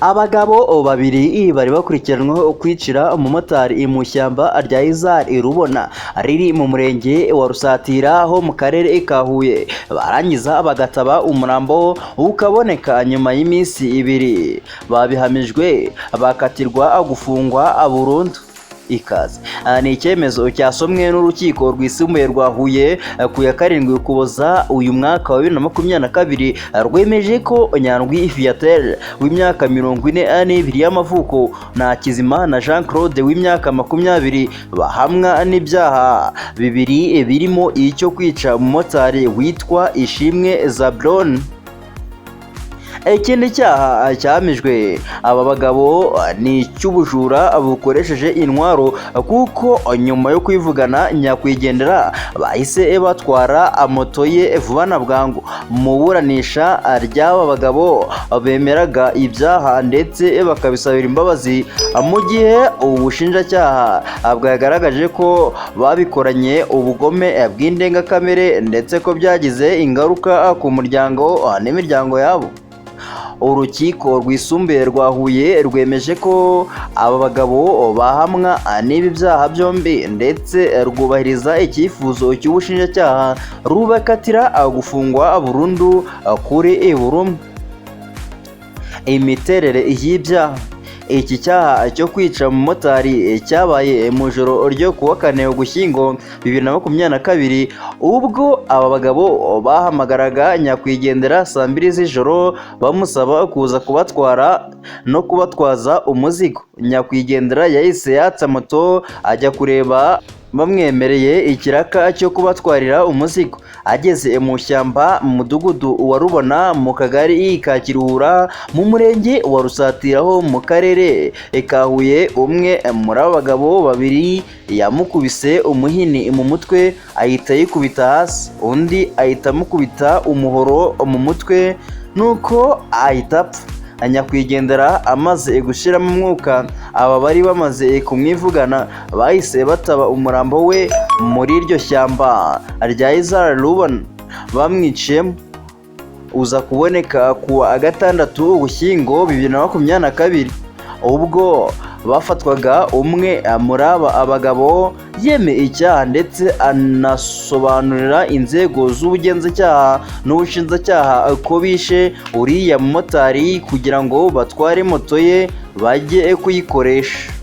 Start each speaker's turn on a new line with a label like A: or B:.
A: Abagabo babiri bari bakurikiranweho kwicira umumotari mu ishyamba rya Izari Rubona riri mu murenge wa Rusatira ho mu karere ka Huye, barangiza bagataba umurambo ukaboneka nyuma y'iminsi ibiri. Babihamijwe bakatirwa gufungwa burundu. Ikaze ni icyemezo cyasomwe n'urukiko rwisumbuye rwa Huye ku ya 7 Ukuboza uyu mwaka wa 2022, rwemeje ko Nyandwi Viateur w'imyaka 42 y'amavuko na Kizimana Jean Claude w'imyaka 20 bahamwa n'ibyaha bibiri birimo icyo kwica umumotari witwa Ishimwe Zabron. Ikindi cyaha cyahamijwe aba bagabo ni icy'ubujura bukoresheje intwaro, kuko nyuma yo kwivugana nyakwigendera bahise batwara moto ye vuba na bwangu. Mu buranisha ry'aba bagabo bemeraga ibyaha ndetse bakabisabira imbabazi, mu gihe ubushinjacyaha bwagaragaje ko babikoranye ubugome bw'indengakamere ndetse ko byagize ingaruka ku muryango n'imiryango yabo. Urukiko rwisumbuye rwa Huye rwemeje ko aba bagabo bahamwa n'ibi byaha byombi ndetse rwubahiriza icyifuzo cy'ubushinjacyaha rubakatira gufungwa burundu kuri buri umwe. Imiterere y'ibyaha: iki cyaha cyo kwica umumotari cyabaye mu ijoro ryo kuwa 4 Ugushyingo 2022, ubwo aba bagabo bahamagaraga nyakwigendera saa 2 z'ijoro bamusaba kuza kubatwara no kubatwaza umuzigo. Nyakwigendera yahise yatsa moto ajya kureba bamwemereye ikiraka cyo kubatwarira umuzigo. Ageze mu shyamba mu mudugudu wa Rubona mu kagari ka Kiruhura mu murenge wa Rusatira ho mu karere ka Huye, umwe muri aba bagabo babiri yamukubise umuhini mu mutwe ahita yikubita hasi, undi ahita amukubita umuhoro mu mutwe nuko ahita apfa. Nyakwigendera amaze gushiramo umwuka, aba bari bamaze kumwivugana bahise bataba umurambo we muri iryo shyamba rya Izari Rubona bamwiciyemo. Uza kuboneka kuwa 6 Ugushyingo 2022, ubwo bafatwaga umwe muri aba bagabo yemeye icyaha ndetse anasobanurira inzego z'ubugenzacyaha n'ubushinjacyaha ko bishe uriya mumotari kugira ngo batware moto ye bajye kuyikoresha.